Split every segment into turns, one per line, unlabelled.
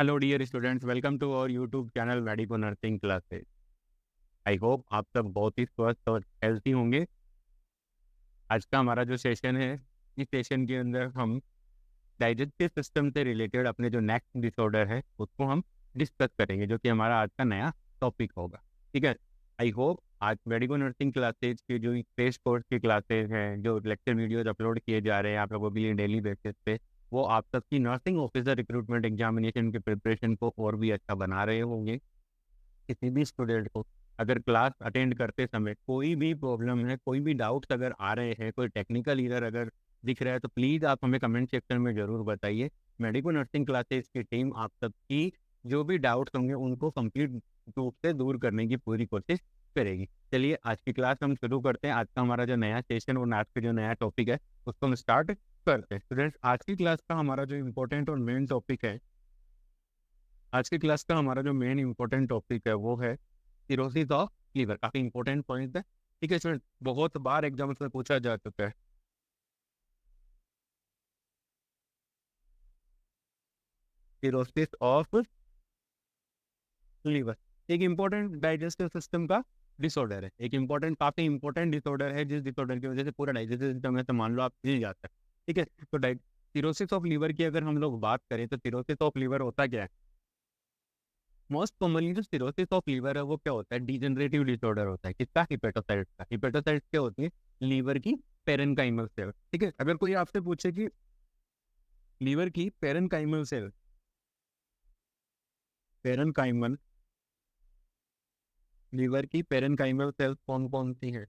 Hello dear students, welcome to our YouTube channel Medico Nursing Classes. I hope आप सब बहुत ही स्वस्थ और हेल्थी होंगे। आज का हमारा जो सेशन है, इस सेशन के अंदर हम डाइजेस्टिव सिस्टम से रिलेटेड अपने जो नेक्स्ट डिसऑर्डर है उसको हम डिस्कस करेंगे, जो कि हमारा आज का नया टॉपिक होगा। ठीक है। आई होप आज मेडिको नर्सिंग क्लासेज की जो क्रेश कोर्स की क्लासेज हैं, जो लेक्चर वीडियोज अपलोड किए जा रहे हैं आप लोगों के लिए डेली बेसिस पे, वो आप सबकी नर्सिंग ऑफिसर रिक्रूटमेंट एग्जामिनेशन के प्रिपरेशन को और भी अच्छा बना रहे होंगे। किसी भी स्टूडेंट को अगर क्लास अटेंड करते समय कोई भी प्रॉब्लम है, कोई भी डाउट्स अगर आ रहे हैं, कोई टेक्निकल इरर अगर दिख रहा है, तो प्लीज़ आप हमें कमेंट सेक्शन में ज़रूर बताइए। मेडिको नर्सिंग क्लासेस की टीम आप सबकी जो भी डाउट्स होंगे उनको कंप्लीट रूप से दूर करने की पूरी कोशिश करेगी। चलिए आज की क्लास हम शुरू करते हैं। आज का हमारा जो नया सेशन और आज का जो नया टॉपिक है उसको हम स्टार्ट करते हैं। स्टूडेंट्स, आज की क्लास का हमारा जो इम्पोर्टेंट और मेन टॉपिक है, आज की क्लास का हमारा जो मेन इंपॉर्टेंट टॉपिक है वो है सिरोसिस ऑफ लीवर। काफी इंपॉर्टेंट पॉइंट है। ठीक है स्टूडेंट, बहुत बार एग्जाम में पूछा जा चुका है। सिरोसिस ऑफ लीवर एक इंपॉर्टेंट डाइजेस्टिव सिस्टम का डिसऑर्डर है। एक इंपॉर्टेंट, काफी इंपॉर्टेंट डिसऑर्डर है, जिस डिसऑर्डर की वजह से पूरा डाइजेस्टिव सिस्टम है तो मान लो आप हिल जाता है। ठीक है। तो सिरोसिस ऑफ लीवर की अगर हम लोग बात करें तो सिरोसिस ऑफ लीवर होता क्या है? मोस्ट कॉमनली जो सिरोसिस ऑफ लीवर है वो क्या होता है? डिजेनरेटिव डिसऑर्डर होता है। किसका? हिपेटोसाइट्स का। हिपेटोसाइट्स क्या होती है? लीवर की पेरेनकाइमल सेल। ठीक है। अगर कोई आपसे पूछे कि लीवर की पेरेनकाइमल सेल, पेरेनकाइमल लीवर की पेरेनकाइमल सेल्स कौन कौन सी है,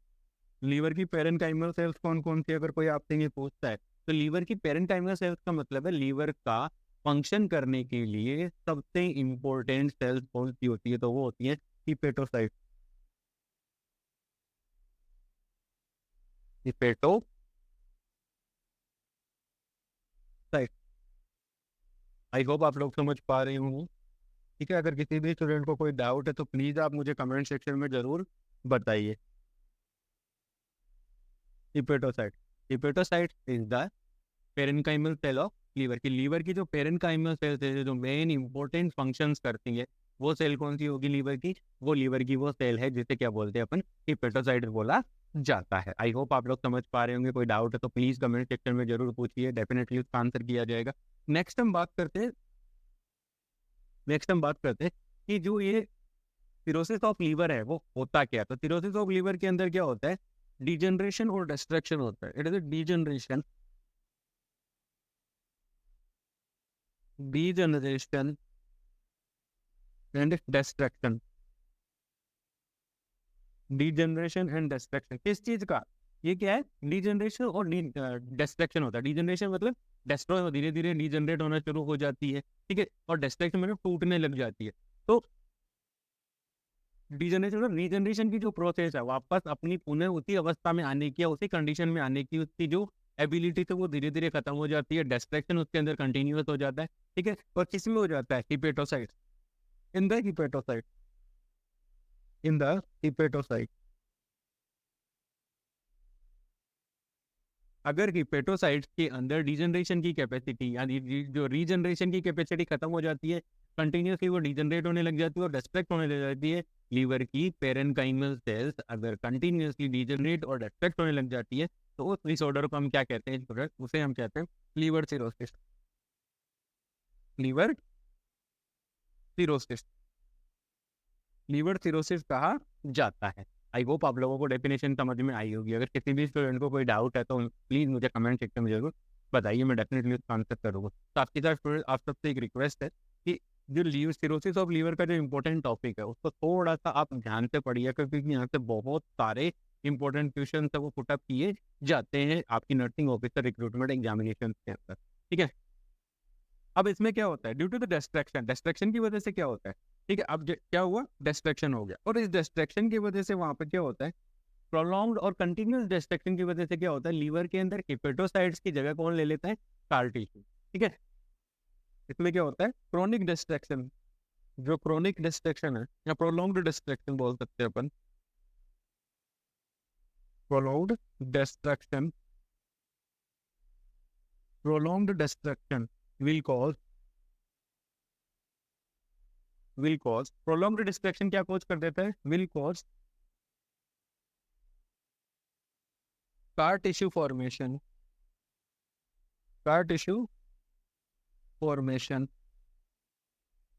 लीवर की पेरेनकाइमल सेल्स कौन कौन सी, अगर कोई आपसे ये पूछता है तो लीवर की पेरेनकाइमल सेल्स का मतलब है लीवर का फंक्शन करने के लिए सबसे इंपॉर्टेंट सेल्स कौन सी होती है, तो वो होती है हिपेटोसाइट। हिपेटोसाइट। आई होप आप लोग समझ पा रहे होंगे। ठीक है। अगर किसी भी स्टूडेंट को कोई डाउट है तो प्लीज आप मुझे कमेंट सेक्शन में जरूर बताइए। Hepatocyte, hepatocyte is the parenchymal cell of liver. की लीवर की जो पेरेनकाइमल सेल्स है, जो मेन इंपॉर्टेंट फंक्शंस करती है, वो सेल कौन सी होगी लीवर की? वो लीवर की वो सेल है जिसे क्या बोलते हैं अपन? हिपेटोसाइट बोला जाता है। आई होप आप लोग समझ पा रहे होंगे। कोई डाउट है तो प्लीज कमेंट सेक्शन में जरूर पूछिए, डेफिनेटली उसका आंसर किया जाएगा। नेक्स्ट हम बात करते हैं नेक्स्ट हम बात करते हैं कि जो ये सिरोसिस ऑफ लीवर है वो होता क्या है। तो सिरोसिस ऑफ लीवर के अंदर क्या होता है? डिजनरेशन और डिस्ट्रक्शन होता है। It is degeneration, degeneration and destruction. Degeneration and destruction किस चीज का? ये क्या है? डिजनरेशन और डिस्ट्रक्शन होता है। डिजनरेशन मतलब डिस्ट्रॉय, धीरे धीरे डिजनरेट होना शुरू हो जाती है। ठीक है। और डिस्ट्रक्शन मतलब टूटने लग जाती है। तो डिजनरेशन मतलब रीजनरेशन की जो प्रोसेस है, वापस अपनी पुनः उसी अवस्था में आने की या उसी कंडीशन में आने की उसकी जो एबिलिटी थी वो धीरे धीरे खत्म हो जाती है। डिस्ट्रक्शन उसके अंदर कंटिन्यूअस हो जाता है। ठीक है। और किस में हो जाता है? Hepatocyte, in the hepatocyte, in the hepatocyte. अगर हिपेटोसाइट्स के अंदर डिजनरेशन की कैपेसिटी यानी जो रीजनरेशन की कैपेसिटी खत्म हो जाती है, कंटिन्यूसली वो डिजनरेट होने लग जाती है और डिस्ट्रैक्ट होने लग जाती है। लीवर की पेरेनकाइमल सेल्स अगर कंटिन्यूसली डिजनरेट और डिस्ट्रैक्ट होने लग जाती है तो उस डिसऑर्डर को हम क्या कहते हैं? उसे हम कहते हैं liver cirrhosis. Liver cirrhosis, liver cirrhosis कहा जाता है। आई होप आप लोगों को डेफिनेशन समझ में आई होगी। अगर किसी भी स्टूडेंट को कोई डाउट है तो प्लीज मुझे कमेंट सेक्शन में जरूर बताइए, मैं डेफिनेटली उसका आंसर करूँगा। तो आपके साथ स्टूडेंट आप सबसे एक रिक्वेस्ट है कि जो लीवर सिरोसिस ऑफ लीवर का जो इंपॉर्टेंट टॉपिक है उसको थोड़ा सा आप ध्यान से पढ़िए, क्योंकि यहाँ से बहुत सारे इंपॉर्टेंट क्वेश्चन है वो पुटअप किए जाते हैं आपकी नर्सिंग ऑफिसर रिक्रूटमेंट एग्जामिनेशन के अंदर। ठीक है। अब इसमें क्या होता है? Due to the distraction, distraction की वजह से क्या होता है? ठीक है। अब क्या हुआ? डिस्ट्रैक्शन हो गया, और इस डिस्ट्रैक्शन की वजह से वहां पर क्या होता है? प्रोलॉन्ग्ड और कंटिन्यूस डिस्ट्रैक्शन की वजह से क्या होता है? लीवर के अंदर हिपेटोसाइट्स की जगह कौन ले लेता है? Scar tissue. ठीक है। इसमें क्या होता है? क्रोनिक डिस्ट्रैक्शन, जो क्रोनिक डिस्ट्रैक्शन है या प्रोलॉन्ग्ड डिस्ट्रैक्शन बोल सकते हैं अपन। Prolonged distraction, prolonged distraction will cause will cause, prolonged distraction क्या कॉज कर देता है, will cause scar tissue formation, scar tissue formation,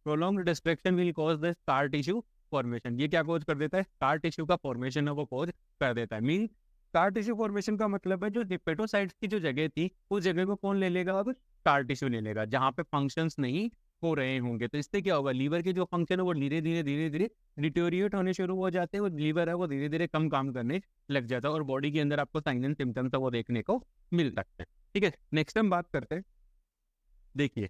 prolonged distraction will cause the scar tissue formation. ये क्या कॉज कर देता है, स्कार टिश्यू का फॉर्मेशन है वो कॉज कर देता है। मीन स्कार टिश्यू फॉर्मेशन का मतलब है जो हिपेटोसाइट्स की जो जगह थी उस जगह को कौन ले लेगा, अब स्कार टिश्यू ले लेगा, जहाँ पे फंक्शंस नहीं हो रहे होंगे। तो इससे क्या होगा, लीवर के जो फंक्शन है वो धीरे धीरे डिटोरिएट होने शुरू हो जाते हैं, वो लीवर है वो धीरे धीरे कम काम करने लग जाता है और बॉडी के अंदर आपको साइन एंड सिम्टम्स है वो देखने को मिल सकते हैं। ठीक है, नेक्स्ट हम बात करते हैं, देखिए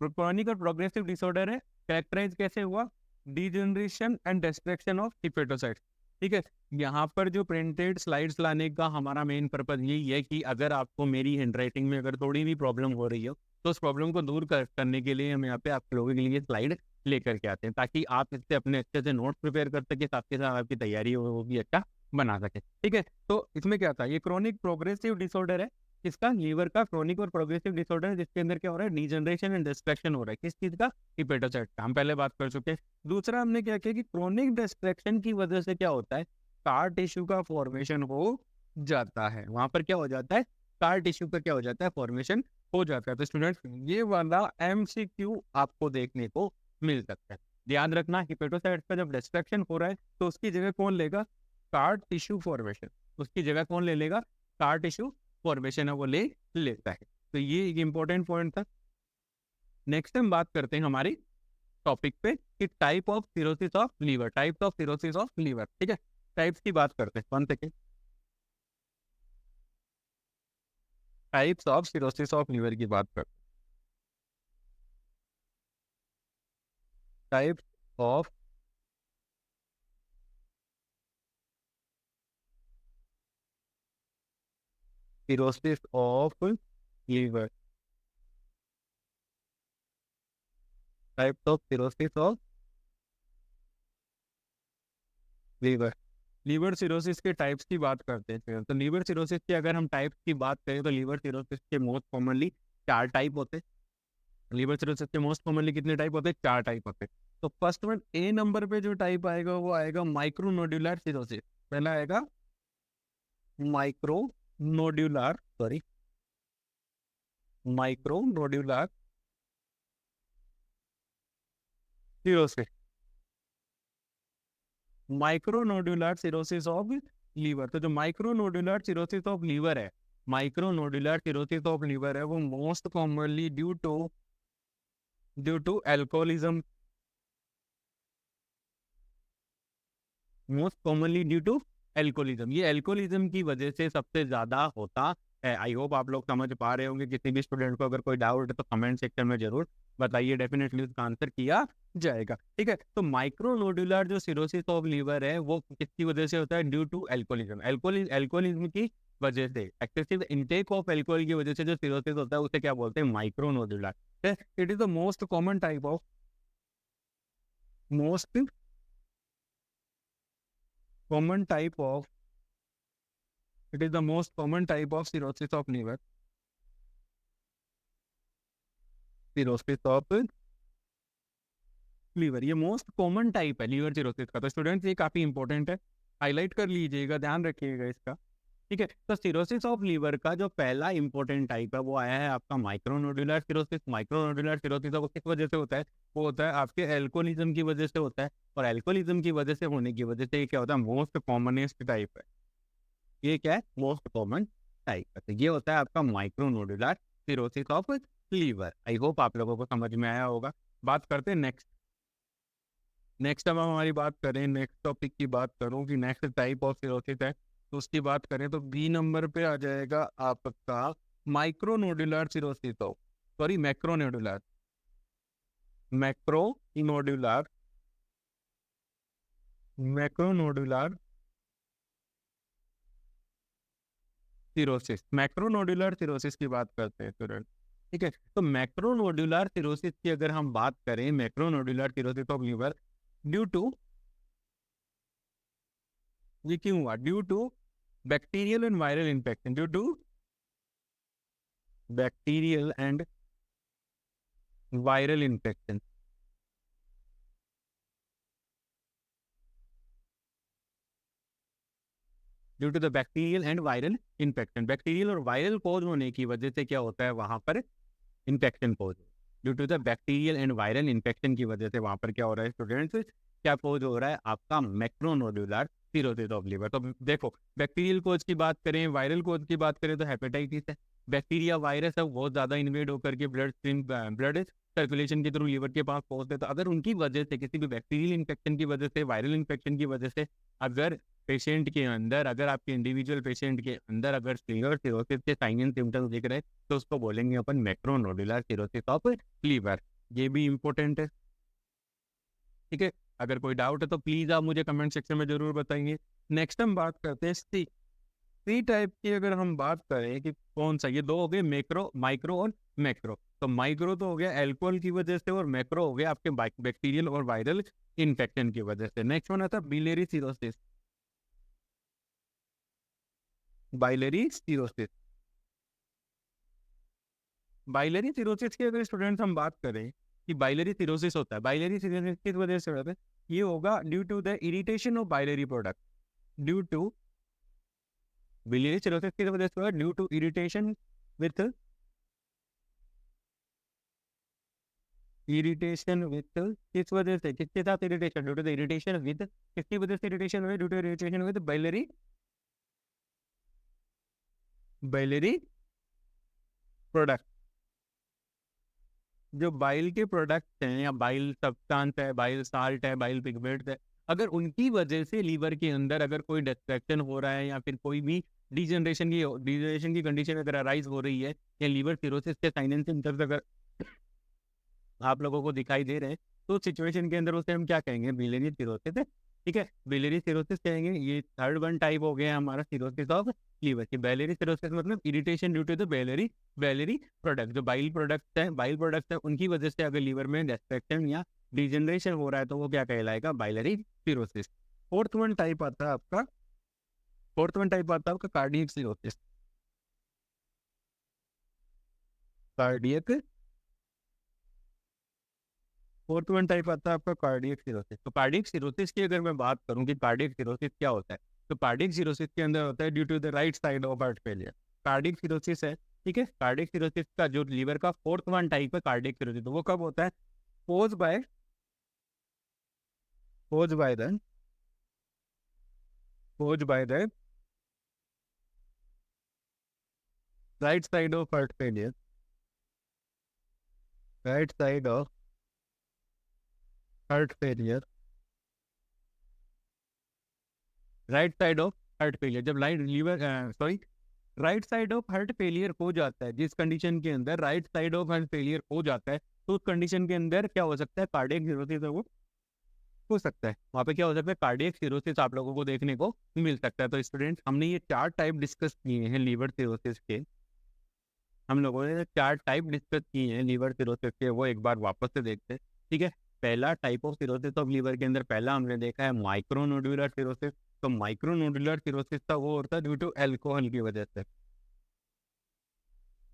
क्रॉनिक और प्रोग्रेसिव डिसऑर्डर है, कैरेक्टराइज कैसे हुआ, degeneration and distraction of hepatocytes. ठीक है, यहाँ पर जो प्रिंटेड स्लाइड्स लाने का हमारा मेन पर्पज यही है कि अगर आपको मेरी हैंडराइटिंग में अगर थोड़ी भी प्रॉब्लम हो रही हो तो उस प्रॉब्लम को दूर करने के लिए हम यहाँ पे आप लोगों के लिए स्लाइड लेकर के आते हैं ताकि आप इससे अपने अच्छे से नोट्स प्रिपेयर कर सके, साथ के साथ आपकी तैयारी हो वो भी अच्छा बना सके। ठीक है, तो इसमें क्या था, ये क्रोनिक प्रोग्रेसिव डिसऑर्डर है, किसका, लीवर का क्रोनिक और प्रोग्रेसिव डिसऑर्डर है, जिसके अंदर क्या हो रहा है, डीजनरेशन एंड डिस्ट्रैक्शन हो रहा है, किस चीज का, हिपेटोसाइट का, हम पहले बात कर चुके हैं। दूसरा हमने क्या किया कि क्रोनिक डिस्ट्रैक्शन की वजह से क्या होता है, स्कार टिश्यू का फॉर्मेशन हो जाता है, वहां पर क्या हो जाता है, स्कार टिश्यू का क्या हो जाता है, फॉर्मेशन हो जाता है। तो स्टूडेंट्स ये वाला एमसीक्यू आपको देखने को मिल सकता है, ध्यान रखना, हिपेटोसाइट का जब डिस्ट्रैक्शन हो रहा है तो उसकी जगह कौन लेगा, स्कार टिश्यू फॉर्मेशन, उसकी जगह कौन ले लेगा, स्कार टिश्यू फॉर्मेशन है वो ले लेता है। तो ये एक इंपॉर्टेंट पॉइंट था। नेक्स्ट हम बात करते हैं हमारी टॉपिक पे कि type of cirrhosis of liver, types of cirrhosis of liver. ठीक है, टाइप्स की बात करते हैं, 1 second, types of cirrhosis of liver की बात करते हैं, types of cirrhosis of liver, types of cirrhosis of liver, liver cirrhosis के टाइप्स की बात करते हैं। तो लीवर सिरोसिस की अगर हम टाइप्स की बात करें तो लीवर सिरोसिस के मोस्ट कॉमनली 4 टाइप होते हैं। लीवर सिरोसिस के मोस्ट कॉमनली कितने टाइप होते हैं, 4 टाइप होते हैं। तो फर्स्ट वन ए नंबर पे जो टाइप आएगा वो आएगा माइक्रोनोड्यूलर सिरोसिस, पहला आएगा micronodular, sorry micronodular cirrhosis, micronodular cirrhosis of liver. तो जो माइक्रोनोड्यूलर सिरोसिस ऑफ लीवर है, माइक्रोनोड्यूलर सिरोसिस ऑफ लीवर है वो most commonly due to alcoholism, most commonly due to alcoholism, ये एल्कोहलिज्म की वजह से सबसे ज्यादा होता है। आई होप आप लोग समझ पा रहे होंगे, किसी भी स्टूडेंट को अगर कोई डाउट है तो कमेंट सेक्शन में जरूर बताइए, डेफिनेटली उसका आंसर किया जाएगा। ठीक है, तो माइक्रोनोड्यूलर जो सिरोसिस ऑफ लीवर है वो किसकी वजह से होता है, ड्यू टू एल्कोहलिज्म, एल्कोहलिज्म की वजह से, एक्सेसिव इनटेक ऑफ एल्कोहल की वजह से जो सिरोसिस होता है उसे क्या बोलते हैं, micronodular. It is the most common type of, most common type of, it is the most common type of cirrhosis of liver, cirrhosis of liver, ये मोस्ट कॉमन टाइप है लीवर सिरोसिस का। तो स्टूडेंट्स ये काफी important है, highlight कर लीजिएगा, ध्यान रखिएगा इसका। ठीक है, तो सिरोसिस ऑफ लीवर का जो पहला इंपॉर्टेंट टाइप है वो आया है आपका माइक्रोनोड्यूलर सिरोसिस। माइक्रोनोड्यूलर सिरोसिस वो किस वजह से होता है, वो होता है आपके एल्कोहलिज्म की वजह से होता है, और एल्कोहलिज्म की वजह से होने की वजह से ये क्या होता है, मोस्ट कॉमनेस्ट टाइप है। ये क्या है, मोस्ट कॉमन टाइप है। तो ये होता है आपका micronodular cirrhosis of liver. I hope आप लोगों को समझ में आया होगा। बात करते हैं नेक्स्ट, अब हम हमारी बात करें, नेक्स्ट टॉपिक की बात करूं कि नेक्स्ट टाइप ऑफ सिरोसिस है तो उसकी बात करें तो बी नंबर पे आ जाएगा आपका micronodular cirrhosis of, sorry macronodular, macronodular, macronodular cirrhosis, macronodular cirrhosis की बात करते हैं स्टूडेंट। ठीक है, तो मैक्रोनोड्यूलर सिरोसिस की अगर हम बात करें, macronodular cirrhosis of liver due to, ये क्यों हुआ, due to bacterial and viral infection, due to bacterial and viral infection, due to the bacterial and viral infection. Bacterial और वायरल कोज होने की वजह से क्या होता है वहाँ पर infection cause. Due to the bacterial and viral infection की वजह से वहाँ पर क्या हो रहा है स्टूडेंट्स, क्या कोज हो रहा है आपका मैक्रोनोडुलर सिरोसिस ऑफ लिवर। तो देखो बैक्टीरियल कोज की बात करें, वायरल कोज की बात करें तो हेपेटाइटिस है। बैक्टीरिया वायरस है बहुत ज़्यादा इन्वेड होकर के ब्लड स्ट्रीम ब्लड सर्कुलेशन के थ्रू लिवर के पास पहुंचते। तो अगर उनकी वजह से किसी भी बैक्टीरियल इन्फेक्शन की वजह से, वायरल इन्फेक्शन की वजह से अगर पेशेंट के अंदर, अगर आपके इंडिविजुअल पेशेंट के अंदर अगर लिवर सिरोसिस के साइन एंड सिम्टम्स दिख रहे हैं तो उसको बोलेंगे अपन मैक्रोनोडुलर सिरोसिस ऑफ लीवर। ये भी इंपॉर्टेंट है, ठीक है। अगर कोई डाउट है तो प्लीज आप मुझे कमेंट सेक्शन में जरूर बताइए। नेक्स्ट हम बात करते हैं सी। सी टाइप की अगर हम बात करें कि कौन सा, ये दो हो गए मैक्रो, माइक्रो और मैक्रो। तो माइक्रो तो हो गया एल्कोहल की वजह से और मैक्रो हो गया आपके बैक्टीरियल और वायरल इन्फेक्शन की वजह से। नेक्स्ट वन आता है biliary cirrhosis. Biliary cirrhosis, biliary cirrhosis की अगर स्टूडेंट्स हम बात करें कि बाइलरी सिरोसिस होता है, बाइलरी सिरोसिस किस वजह से होता है, ये होगा due to the irritation of biliary product. Due to biliary cirrhosis किस वजह से होगा, due to irritation with, irritation with किस वजह से, किसके साथ irritation, due to the irritation with, किसकी वजह से इरिटेशन हुई, due to irritation with biliary, biliary product. जो बाइल के प्रोडक्ट हैं या बाइल सब्सटेंस है, बाइल साल्ट है, बाइल पिगमेंट है, अगर उनकी वजह से लीवर के अंदर अगर कोई डिस्ट्रैक्शन हो रहा है या फिर कोई भी डिजनरेशन की कंडीशन अगर अराइज हो रही है या लीवर सिरोसिस के साइन एंड सिम्टम्स अगर आप लोगों को दिखाई दे रहे हैं तो सिचुएशन के अंदर उसे हम क्या कहेंगे, बिलियरी सिरोसिस है, ठीक है। बिलियरी सिरोसिस कहेंगे। ये थर्ड वन टाइप हो गया हमारा सिरोसिस ऑफ लीवर की। बाइलरी सिरोसिस मतलब irritation due to the biliary product. जो बाइल प्रोडक्ट्स हैं, बाइल प्रोडक्ट्स हैं, उनकी वजह से अगर लीवर में डिस्ट्रैक्शन या डिजनरेशन हो रहा है तो वो क्या कहलाएगा, biliary cirrhosis. Fourth one type आता है आपका, फोर्थ वन टाइप आता है आपका cardiac cirrhosis. Cardiac, fourth one type आता है आपका कार्डियक सिरोसिस। तो कार्डियक सिरोसिस की अगर मैं बात करूं कि कार्डियक सिरोसिस क्या होता है, तो कार्डियक सिरोसिस के अंदर होता है due to the right side of heart failure. Cardiac cirrhosis है, ठीक है। कार्डियक सिरोसिस का जो लीवर का फोर्थ वन टाइप है कार्डियक सिरोसिस, तो वो कब होता है, posed by, posed by the, posed by the right side of heart failure, right side of heart failure, right side of heart failure. जब light liver sorry right side of heart failure हो जाता है, जिस condition के अंदर right side of heart failure हो जाता है तो उस कंडीशन के अंदर क्या हो सकता है, कार्डियक सिरोसिस वो हो सकता है। वहाँ पे क्या हो सकता है, कार्डियक सिरोसिस आप लोगों को देखने को मिल सकता है। तो स्टूडेंट्स हमने ये चार टाइप डिस्कस किए हैं लीवर सिरोसिस के, हम लोगों ने चार टाइप डिस्कस किए हैं लीवर सिरोसिस के, वो एक बार वापस से देखते हैं, ठीक है। पहला type of cirrhosis of liver के अंदर पहला हमने देखा है माइक्रोनोडुलर सिरोसिस। तो माइक्रोनोडुलर सिरोसिस का वो होता है ड्यू टू एल्कोहल की वजह से,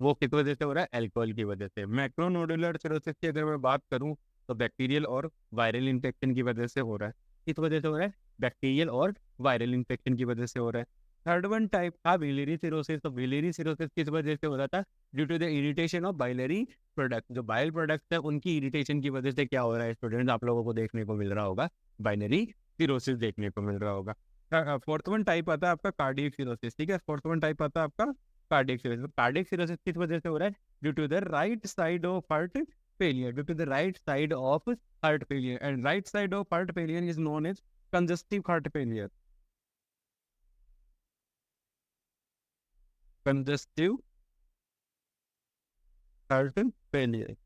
वो किस वजह से हो रहा है, एल्कोहल की वजह से। मैक्रोनोडुलर सिरोसिस की अगर मैं बात करूं तो बैक्टीरियल और वायरल इन्फेक्शन की वजह से हो रहा है। किस वजह से हो रहा है, बैक्टीरियल और वायरल इन्फेक्शन की वजह से हो रहा है। थर्ड वन टाइप था बिलियरी सिरोसिस। तो बिलियरी सिरोसिस किस वजह से हो रहा था, due to the irritation of biliary product. जो बाइल प्रोडक्ट है उनकी इरिटेशन की वजह से क्या हो रहा है स्टूडेंट्स, आप लोगों को देखने को मिल रहा होगा, बाइलरी सिरोसिस देखने को मिल रहा होगा। फोर्थ वन टाइप आता है आपका कार्डियक सिरोसिस, ठीक है। फोर्थ वन टाइप आता है आपका कार्डियक सिरोसिस। कार्डियक सिरोसिस किस वजह से हो रहा है, due to the right side of heart failure, due to the right side of heart failure, and right side of heart failure is known as congestive heart failure, congestive heart failure,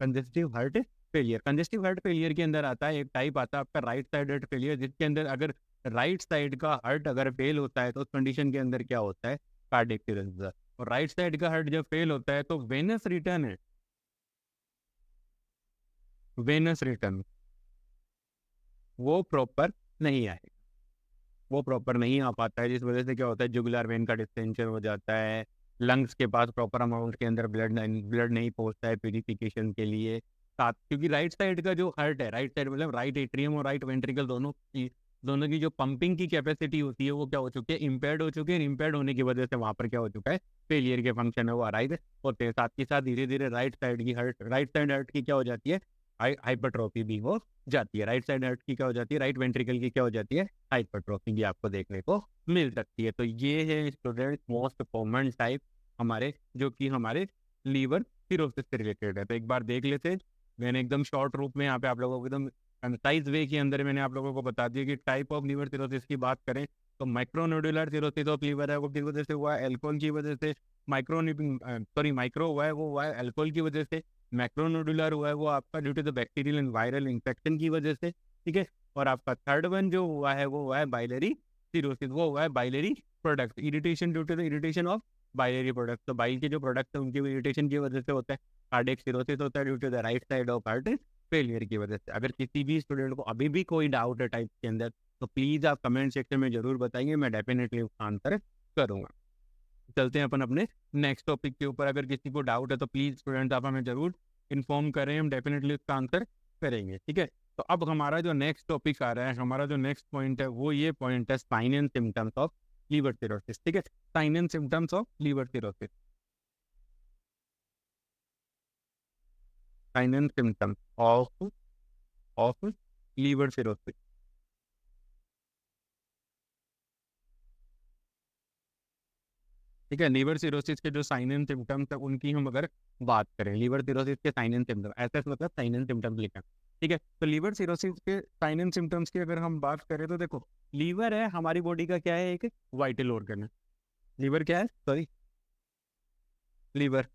congestive heart failure। congestive heart failure के अंदर आता है एक type आता है आपका right side heart failure, जिसके अंदर अगर राइट साइड का हार्ट अगर फेल होता है तो उस कंडीशन के अंदर क्या होता है, कार्डियक सिरोसिस। और राइट साइड का हार्ट जब फेल होता है तो वेनस रिटर्न है, वेनस रिटर्न वो प्रॉपर नहीं आएगा, वो प्रॉपर नहीं आ पाता है, जिस वजह से क्या होता है, जुगुलर वेन का डिस्टेंशन हो जाता है, लंग्स के पास प्रॉपर अमाउंट के अंदर ब्लड नहीं पहुंचता है प्यूरिफिकेशन के लिए। साथ क्योंकि राइट साइड का जो हार्ट है, राइट साइड मतलब राइट एट्रियम और राइट वेंट्रिकल दोनों दोनों की जो पंपिंग की कैपेसिटी होती है वो क्या हो चुकी है, इम्पेयर्ड हो चुकी है। इम्पेयर्ड होने की वजह से वहाँ पर क्या हो चुका है, फेलियर के फंक्शन है वो अराइव होते हैं। साथ ही साथ धीरे धीरे राइट साइड हर्ट की क्या हो जाती है, हाइपरट्रॉफी भी हो जाती है। राइट साइड हर्ट की क्या हो जाती है, राइट वेंट्रिकल की क्या हो जाती है, हाइपरट्रॉफी भी आपको देखने को मिल सकती है। तो ये है स्टूडेंट मोस्ट कॉमन टाइप हमारे, जो कि हमारे लीवर सिरोसिस से रिलेटेड है। तो एक बार देख लेते हैं। मैंने एकदम शॉर्ट रूप में यहाँ पे आप लोगों को एकदम कंसाइज वे के अंदर मैंने आप लोगों को बता दिया कि टाइप ऑफ लीवर सिरोसिस की बात करें तो माइक्रोनोडुलर सिरोसिस ऑफ लीवर है वो किस वजह से हुआ है, अल्कोहल की वजह से। माइक्रो हुआ है वो हुआ है अल्कोहल की वजह से। मैक्रोनोडुलर हुआ है वो आपका due to the bacterial and viral infection की वजह से, ठीक है। और आपका थर्ड वन जो हुआ है वो हुआ है बाइलरी सिरोसिस, वो हुआ है biliary product irritation due to the irritation of biliary product. तो बाइल के जो प्रोडक्ट है उनकी इरिटेशन की वजह से होता है। कार्डियक सिरोसिस होता है due to the right side of heart failure की वजह से। अगर किसी भी स्टूडेंट को अभी भी कोई डाउट है टाइप के अंदर तो प्लीज़ आप कमेंट सेक्शन में जरूर बताइए, मैं डेफिनेटली उसका आंसर करूँगा। चलते हैं अपन अपने नेक्स्ट टॉपिक के ऊपर। अगर किसी को डाउट है तो प्लीज़ स्टूडेंट आप हमें जरूर इन्फॉर्म करें, हम डेफिनेटली उसका आंसर करेंगे, ठीक है। तो अब हमारा जो नेक्स्ट टॉपिक आ रहा है, हमारा जो नेक्स्ट पॉइंट है वो ये पॉइंट है sign and symptoms of liver cirrhosis, ठीक है। Sign and symptoms of liver cirrhosis, sign and symptoms of liver cirrhosis, ठीक है। लीवर सिरोसिस के जो साइन एंड सिम्टम्स है उनकी हम अगर बात करें, लीवर सिरोसिस के साइन एंड सिम्टम्स, ऐसा मतलब साइन एंड सिम्टम्स लिखा, ठीक है। तो लीवर सिरोसिस के साइन एंड सिम्टम्स की अगर हम बात करें तो देखो, लीवर है हमारी बॉडी का क्या है, एक वाइटल ऑर्गन है। लीवर क्या है, सॉरी, लीवर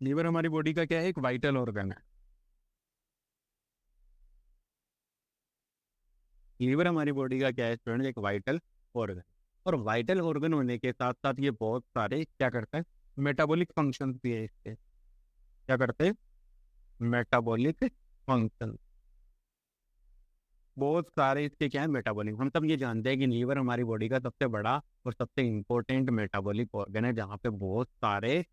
लीवर हमारी बॉडी का क्या है, एक वाइटल ऑर्गन है। लीवर हमारी बॉडी का क्या है स्टूडेंट, एक वाइटल ऑर्गन। और वाइटल ऑर्गन होने के साथ साथ ये बहुत सारे क्या करता है, मेटाबॉलिक फंक्शन भी है इसके। क्या करते हैं, मेटाबॉलिक फंक्शन, बहुत सारे इसके क्या है, मेटाबॉलिक। हम सब ये जानते हैं कि लीवर हमारी बॉडी का सबसे बड़ा और सबसे इम्पोर्टेंट मेटाबॉलिक ऑर्गन है, जहाँ पे बहुत सारे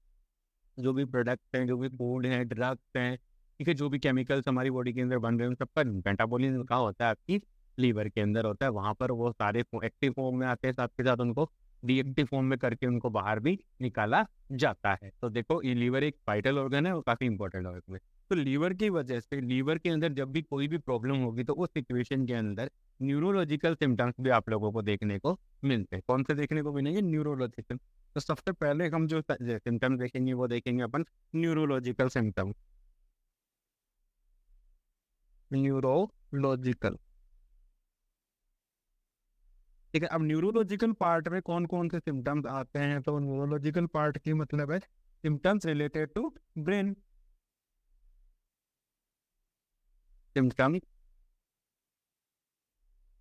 जो भी प्रोडक्ट्स हैं, जो भी फूड हैं, ड्रग्स हैं, ठीक है, जो भी केमिकल्स हमारी बॉडी के अंदर बन रहे हैं, उन सबका मेटाबॉलिज्म कहाँ होता है, आपकी लीवर के अंदर होता है। वहाँ पर वो सारे एक्टिव फॉर्म में आते हैं, साथ के साथ उनको डीएक्टिव फॉर्म में करके उनको बाहर भी निकाला जाता है। तो देखो ये लीवर एक वाइटल ऑर्गन है और काफ़ी इंपॉर्टेंट ऑर्गन है। तो लीवर की वजह से लीवर के अंदर जब भी कोई भी प्रॉब्लम होगी तो उस सिचुएशन के अंदर न्यूरोलॉजिकल सिम्टम्स भी आप लोगों को देखने को मिलते हैं। कौन से देखने को मिलेंगे, न्यूरोलॉजिकल। तो सबसे पहले हम जो सिम्टम देखेंगे वो देखेंगे अपन न्यूरोलॉजिकल सिम्टम, न्यूरोलॉजिकल, ठीक है। अब न्यूरोलॉजिकल पार्ट में कौन कौन से सिम्टम्स आते हैं, तो न्यूरोलॉजिकल पार्ट की मतलब है symptoms related to brain, symptom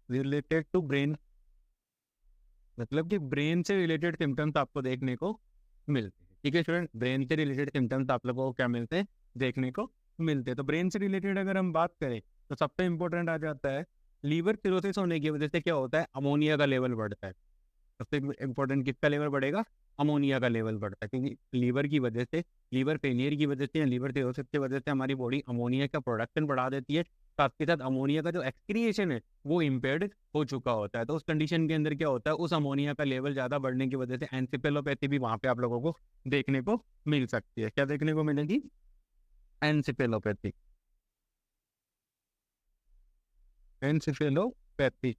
related to brain, मतलब कि ब्रेन से रिलेटेड सिम्टम्स आपको देखने को मिलते हैं, ठीक है स्टूडेंट। ब्रेन से रिलेटेड सिम्टम्स आप लोगों को क्या मिलते हैं, देखने को मिलते हैं। तो ब्रेन से रिलेटेड अगर हम बात करें तो सबसे इंपॉर्टेंट आ जाता है, लीवर सिरोसिस होने की वजह से क्या होता है, अमोनिया का लेवल बढ़ता है। सबसे इंपॉर्टेंट किसका लेवल बढ़ेगा, अमोनिया का लेवल बढ़ता है, क्योंकि लीवर की वजह से, लीवर फेलियर की वजह से या लीवर सिरोसिस की वजह से हमारी बॉडी अमोनिया का प्रोडक्शन बढ़ा देती है। साथ के साथ अमोनिया का जो एक्सक्रिएशन है वो इम्पेयर्ड हो चुका होता है। तो उस कंडीशन के अंदर क्या होता है, उस अमोनिया का लेवल ज़्यादा बढ़ने की वजह से एनसिफेलोपैथी भी वहाँ पे आप लोगों को देखने को मिल सकती है। क्या देखने को मिलेगी, एनसिफेलोपैथी, एनसिफेलोपैथी,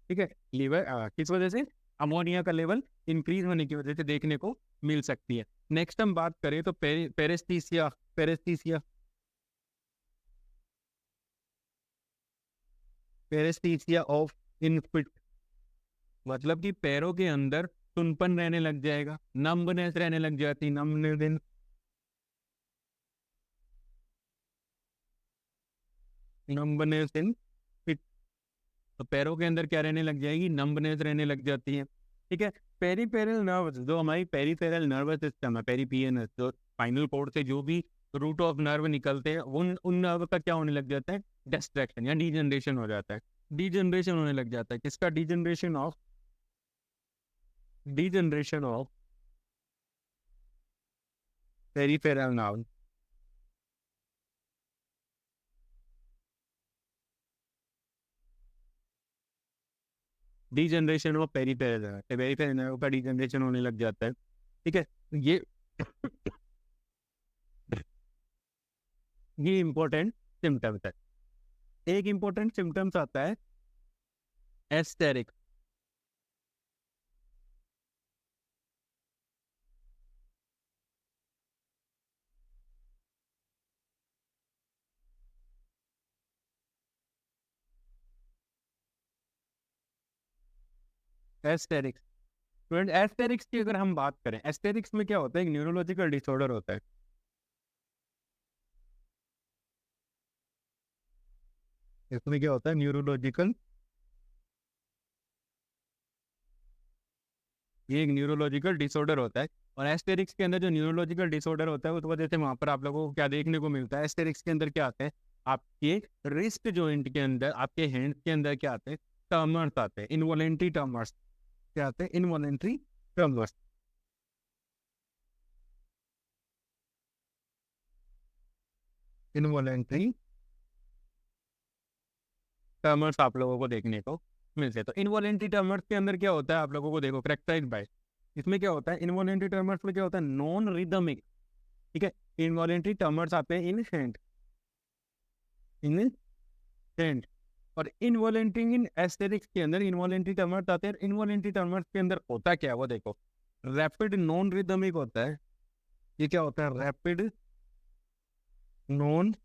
ठीक है। लीवर किस वजह से, अमोनिया का लेवल इंक्रीज होने की वजह से देखने को मिल सकती है। नेक्स्ट हम बात करें तो पेरेस्थीसिया, पेरेस्थीसिया, पेरेस्थीसिया ऑफ इनफिट, मतलब कि पैरों के अंदर सुनपन रहने लग जाएगा, नम्बनेस रहने लग जाती, नम्बनेस, नम्बनेस इन फिट। तो पैरों के अंदर क्या रहने लग जाएगी, नम्बनेस रहने लग जाती है, ठीक है। पेरीफेरल नर्व्स, जो हमारी पेरीफेरल नर्वस सिस्टम है, पेरीपीएनएस, जो स्पाइनल कोड से जो भी रूट ऑफ नर्व निकलते हैं, उन उन नर्व का क्या होने लग जाता है, डिस्ट्रैक्शन या डीजनरेशन हो जाता है। डीजनरेशन होने लग जाता है, किसका degeneration of peripheral nerve, degeneration of peripheral, peripheral का डीजनरेशन होने लग जाता है। ठीक है, ये ये इंपॉर्टेंट सिम्टम्स है। एक इंपॉर्टेंट सिम्टम्स आता है एस्टेरिक। एस्टेरिक्स, स्टूडेंट एस्टेरिक्स की अगर हम बात करें, एस्टेरिक्स में क्या होता है, एक न्यूरोलॉजिकल डिसऑर्डर होता है। इसमें क्या होता है, न्यूरोलॉजिकल, ये एक न्यूरोलॉजिकल डिसऑर्डर होता है। और एस्टेरिक्स के अंदर जो न्यूरोलॉजिकल डिसऑर्डर होता है उस वजह से वहां पर आप लोगों को क्या देखने को मिलता है, एस्टेरिक्स के अंदर क्या आता है, आपके रिस्ट जॉइंट के अंदर, आपके हैंड्स के अंदर क्या आते हैं, टर्मर्स आते हैं, इनवॉलेंट्री टर्मर्स। क्या आते हैं, इनवॉलेंट्री टर्मर्स। इनवॉलेंट्री टर्मर्स आप लोगों को देखने को मिलते हैं। तो इनवॉलेंट्री टर्मर्स के अंदर क्या होता है, आप लोगों को देखो करेक्टराइज बाय, इसमें क्या होता है, इनवॉलेंट्री टर्मर्स में क्या होता है, नॉन रिदमिक। ठीक है, इनवॉलेंट्री टर्मर्स आते हैं इन हैंड, इन हैंड। और इनवॉलेंट्री इन एस्थेटिक्स के अंदर इनवॉलेंट्री टर्मर्स आते हैं। इनवॉलेंट्री टर्मर्स के अंदर होता क्या है वो देखो, रैपिड नॉन रिदमिक होता है। ये क्या होता है, rapid non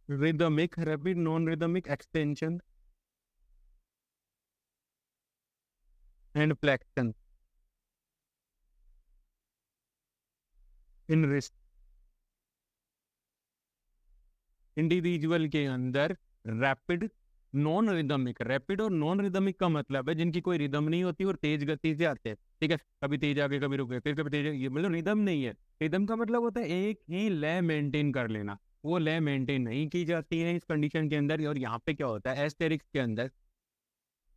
rhythmic, rapid non rhythmic extension and flexion in wrist. Individual के अंदर रैपिड नॉन रिदमिक, रैपिड और नॉन रिदमिक का मतलब है जिनकी कोई रिदम नहीं होती और तेज गति से आते हैं। ठीक है, कभी तेज आगे कभी रुके फिर कभी तेज, ये मतलब रिदम नहीं है। रिदम का मतलब होता है एक ही लय मेंटेन कर लेना, वो लय मेंटेन नहीं की जाती है इस कंडीशन के अंदर। और यहाँ पे क्या होता है, एस्टेरिक्स के अंदर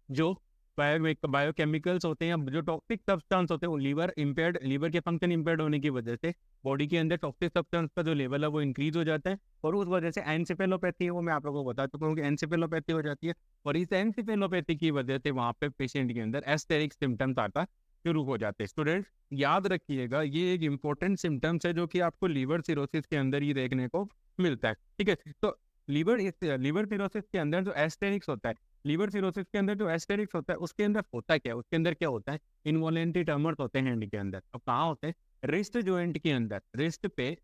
जो बायोकेमिकल्स होते हैं, जो टॉक्सिक सब्सटेंस होते हैं, वो लीवर इम्पेयर्ड, लीवर के फंक्शन इम्पेयर्ड होने की वजह से बॉडी के अंदर टॉक्सिक सब्सटेंस का जो लेवल है वो इंक्रीज हो जाता है। और उस वजह से एनसेफेलोपैथी है, वो मैं आप लोगों को बता चुका हूँ कि एनसेफेलोपैथी हो जाती है। और इस एनसेफेलोपैथी की वजह से वहाँ पे पेशेंट के अंदर एस्टेरिक सिम्टम्स आता शुरू हो जाते हैं। स्टूडेंट्स याद रखिएगा, ये एक इंपॉर्टेंट सिम्टम्स है जो कि आपको लीवर सिरोसिस के अंदर ही देखने को मिलता है। ठीक है, तो लीवर सिरोसिस के अंदर जो एस्टेरिक्स होता है, लीवर सिरोसिस के अंदर जो एस्टेरिक्स होता है उसके अंदर होता क्या है, उसके अंदर क्या होता है, इनवॉलेंट्री ट्रमर्स होते हैं हैंड के अंदर। अब कहाँ होते हैं, रिस्ट जॉइंट के अंदर, रिस्ट पे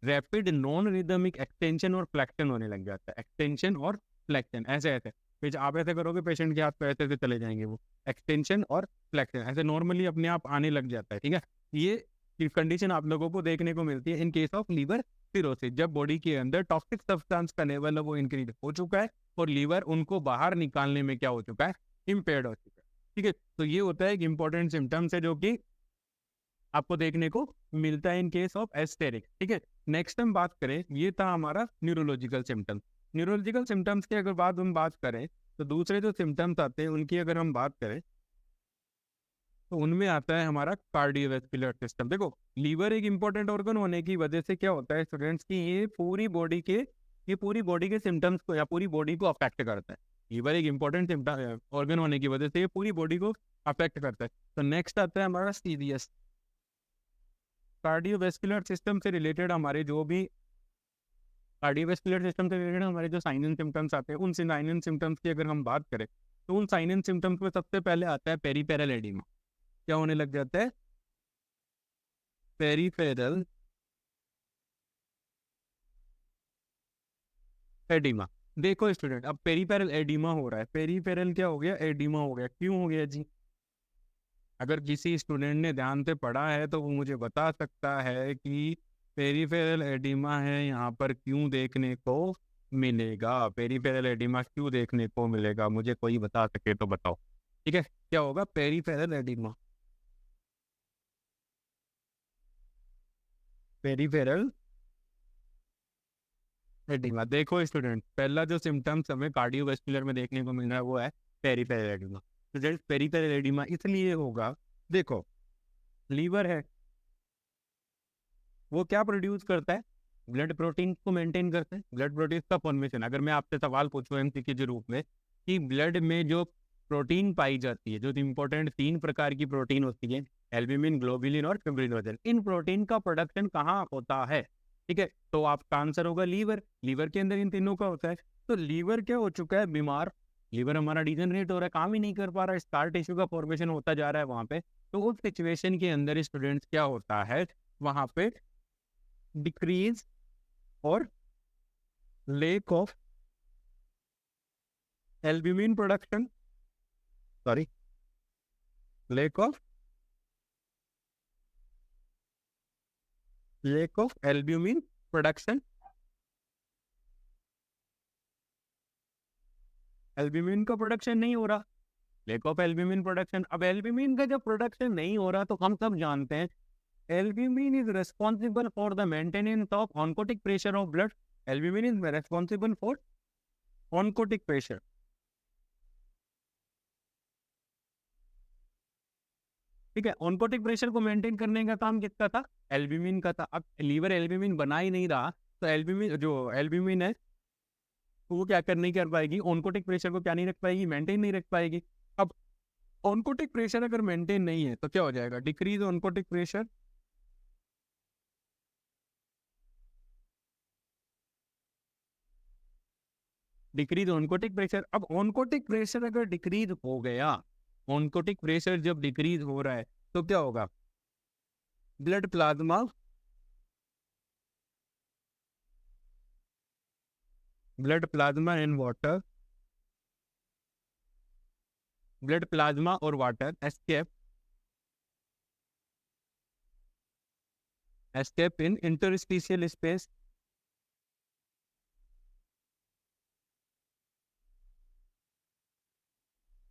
रैपिड नॉन रिदमिक एक्सटेंशन और फ्लेक्शन होने लग जाता है, एक्सटेंशन और फ्लेक्शन ऐसे ऐसे। फिर आप ऐसे करोगे पेशेंट के हाथ पे ऐसे ऐसे चले जाएंगे, वो एक्सटेंशन और फ्लेक्शन ऐसे नॉर्मली अपने आप आने लग जाता है। ठीक है, ये कंडीशन आप लोगों को देखने को मिलती है in case of liver cirrhosis, जब बॉडी के अंदर टॉक्सिक सब्सटेंस का लेवल है वो इंक्रीज हो चुका है और लीवर उनको बाहर निकालने में क्या हो चुका है, इम्पेयर्ड हो चुका है। ठीक है, तो ये होता है एक इंपॉर्टेंट सिम्टम्स है जो कि आपको देखने को मिलता है इन केस ऑफ एस्टेरिक। ठीक है, नेक्स्ट हम बात करें, ये था हमारा न्यूरोलॉजिकल सिम्टम। न्यूरोलॉजिकल सिम्टम्स की अगर हम बात करें तो दूसरे जो सिम्टम्स आते हैं उनकी अगर हम बात करें तो उनमें आता है हमारा कार्डियोवैस्कुलर सिस्टम। देखो, लीवर एक इंपॉर्टेंट ऑर्गन होने की वजह से क्या होता है स्टूडेंट्स की, ये पूरी बॉडी के सिम्टम्स को या पूरी बॉडी को अफेक्ट करता है। लीवर एक इंपॉर्टेंट ऑर्गन होने की वजह से ये पूरी बॉडी को अफेक्ट करता है। तो नेक्स्ट आता है हमारा सीरियस। कार्डियोवैस्कुलर सिस्टम से रिलेटेड हमारे जो भी कार्डियोवैस्कुलर सिस्टम से रिलेटेड हमारे जो साइन एंड सिम्टम्स आते हैं, उन साइन एंड सिम्टम्स की अगर हम बात करें तो उन साइन एंड सिम्टम्स में सबसे पहले आता है पेरीफेरल एडिमा। क्या होने लग जाता है, पेरीफेरल एडिमा। देखो स्टूडेंट, अब पेरीफेरल एडिमा हो रहा है, पेरीफेरल क्या हो गया, एडिमा हो गया, क्यों हो गया जी? अगर किसी स्टूडेंट ने ध्यान से पढ़ा है तो वो मुझे बता सकता है कि पेरीफेरल एडिमा है यहाँ पर क्यों देखने को मिलेगा, पेरीफेरल एडिमा क्यों देखने को मिलेगा, मुझे कोई बता सके तो बताओ। ठीक है, क्या होगा, पेरीफेरल एडिमा, पेरीफेरल एडिमा। देखो स्टूडेंट, पहला जो सिम्टम्स हमें कार्डियोवैस्कुलर में देखने को मिल रहा है वो है पेरीफेरल एडिमा। तो जब पेरीफेरल एडिमा इसलिए होगा, देखो लीवर है, वो क्या प्रोड्यूस करता है, ब्लड प्रोटीन को मेंटेन करता है, ब्लड प्रोटीन का फॉर्मेशन। अगर मैं आपसे सवाल पूछूं एमसीक्यू के रूप में कि ब्लड में जो प्रोटीन पाई जाती है, जो इंपॉर्टेंट 3 प्रकार की प्रोटीन होती है, एल्ब्यूमिन, ग्लोबुलिन और फिब्रिनोजन, इन प्रोटीन का प्रोडक्शन कहाँ होता है? ठीक है, तो आपका आंसर होगा लीवर। लीवर के अंदर इन तीनों का होता है। तो लीवर क्या हो चुका है? बीमार। लीवर हमारा डिजनरेट हो रहा है, काम ही नहीं कर पा रहा है, स्कार टिश्यू का फॉर्मेशन होता जा रहा है वहां पे। तो उस सिचुएशन के अंदर स्टूडेंट्स क्या होता है, वहां पे डिक्रीज और lake of albumin production, sorry, lake of albumin production. Albumin का प्रोडक्शन नहीं हो रहा, लेक ऑफ एल्ब्यूमिन प्रोडक्शन। अब एल्ब्यूमिन का जब प्रोडक्शन नहीं हो रहा, तो हम सब जानते हैं albumin is responsible for the maintenance of oncotic pressure of blood. Albumin is responsible for oncotic pressure. ठीक है, ऑन्कोटिक प्रेशर को मेंटेन करने का काम किसका था? एल्ब्यूमिन का था। अब लीवर एल्ब्यूमिन बना ही नहीं रहा, तो एल्ब्यूमिन, जो एल्ब्यूमिन है, तो वो क्या कर नहीं कर पाएगी, ऑन्कोटिक प्रेशर को क्या नहीं रख पाएगी, मेंटेन नहीं रख पाएगी। अब ऑन्कोटिक प्रेशर अगर मेंटेन नहीं है तो क्या हो जाएगा? Decrease oncotic pressure. Decrease oncotic pressure. अब ऑन्कोटिक प्रेशर अगर डिक्रीज हो गया, ऑन्कोटिक प्रेशर जब डिक्रीज हो रहा है, तो क्या होगा? Blood plasma, blood plasma and water, blood plasma और वाटर एस्केप इन इंटरस्टीशियल स्पेस।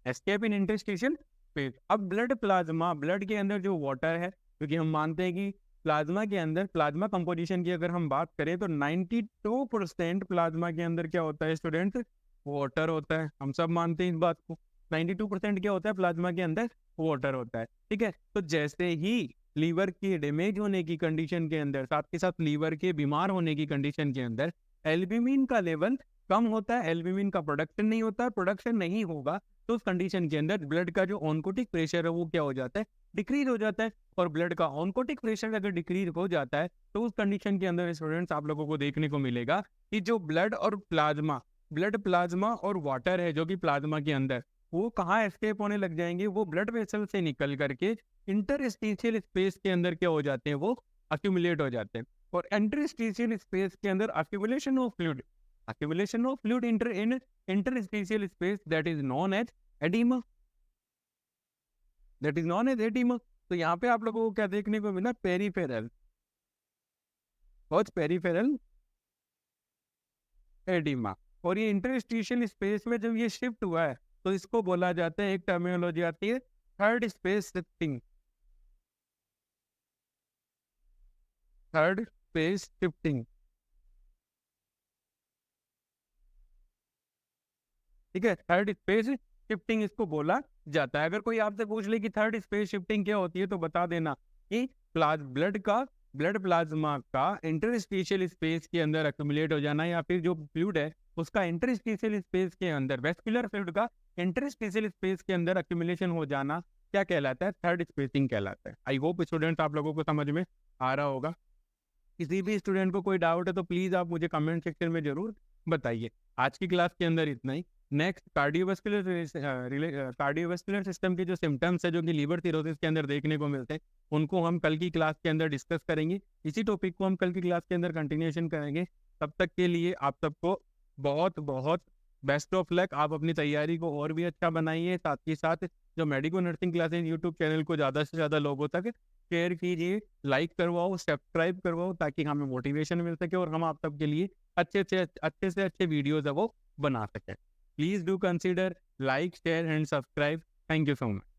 एस्केप इन इंटरस्टिशियल स्पेस। अब ब्लड प्लाज्मा, ब्लड के अंदर जो वाटर है, क्योंकि हम मानते हैं कि प्लाज्मा के अंदर, प्लाज्मा कंपोजिशन की अगर हम बात करें तो 92% प्लाज्मा के अंदर क्या होता है स्टूडेंट? वाटर होता है। हम सब मानते हैं इस बात को। 92% क्या होता है प्लाज्मा के अंदर? वाटर होता है। ठीक है, तो जैसे ही लीवर के डैमेज होने की कंडीशन के अंदर, साथ के साथ लीवर के बीमार होने की कंडीशन के अंदर एल्ब्यूमिन का लेवल कम होता है, एल्ब्यूमिन का प्रोडक्शन नहीं होता, प्रोडक्शन नहीं होगा, तो उस कंडीशन के अंदर ब्लड का जो ऑन्कोटिक प्रेशर है वो क्या हो जाता है? डिक्रीज हो जाता है। और ब्लड का ऑन्कोटिक प्रेशर अगर डिक्रीज हो जाता है, तो उस कंडीशन के अंदर स्टूडेंट्स आप लोगों को देखने को मिलेगा कि जो ब्लड और प्लाज्मा, ब्लड प्लाज्मा और वाटर है जो कि प्लाज्मा के अंदर, वो कहाँ एस्केप होने लग जाएंगे? वो ब्लड वेसल से निकल करके इंटरस्टिशियल स्पेस के अंदर क्या हो जाते हैं? वो अक्यूमुलेट हो जाते हैं। और इंटरस्टिशियल स्पेस के अंदर accumulation of fluid, accumulation of fluid in interstitial space, that is known as edema, that is known as edema। तो यहाँ पे आप लोगों को क्या देखने को मिला? Peripheral, peripheral oedema. और ये इंटरस्टिशियल स्पेस में जब ये शिफ्ट हुआ है, तो इसको बोला जाता है, एक टर्मिनोलॉजी आती है third space shifting, third space shifting. ठीक है, थर्ड स्पेस शिफ्टिंग इसको बोला जाता है। अगर कोई आपसे पूछ ले कि थर्ड स्पेस शिफ्टिंग क्या होती है, तो बता देना कि ब्लड प्लाज्मा का इंटरस्टिशियल स्पेस के अंदर अक्यूमुलेट हो जाना, या फिर जो फ्लूइड है उसका इंटरस्टिशियल स्पेस के अंदर, वेस्कुलर फ्लूइड का इंटरस्टिशियल स्पेस के अंदर अक्यूमुलेशन हो जाना क्या कहलाता है? थर्ड स्पेसिंग कहलाता है। आई होप स्टूडेंट्स आप लोगों को समझ में आ रहा होगा। किसी भी स्टूडेंट को कोई डाउट है तो प्लीज आप मुझे कमेंट सेक्शन में जरूर बताइए। आज की क्लास के अंदर इतना ही। नेक्स्ट कार्डियोवास्कुलर सिस्टम के जो सिम्टम्स है जो कि लीवर सिरोसिस के अंदर देखने को मिलते हैं, उनको हम कल की क्लास के अंदर डिस्कस करेंगे। इसी टॉपिक को हम कल की क्लास के अंदर कंटिन्यूएशन करेंगे। तब तक के लिए आप सबको बहुत बहुत बेस्ट ऑफ लक। आप अपनी तैयारी को और भी अच्छा बनाइए, साथ ही साथ जो medico nursing classes YouTube channel को ज़्यादा से ज़्यादा लोगों तक शेयर कीजिए, लाइक करवाओ, सब्सक्राइब करवाओ, ताकि हमें मोटिवेशन मिल सके और हम आप सबके लिए अच्छे से अच्छे वीडियोज है वो बना सकें। Please do consider like, share and subscribe. Thank you so much.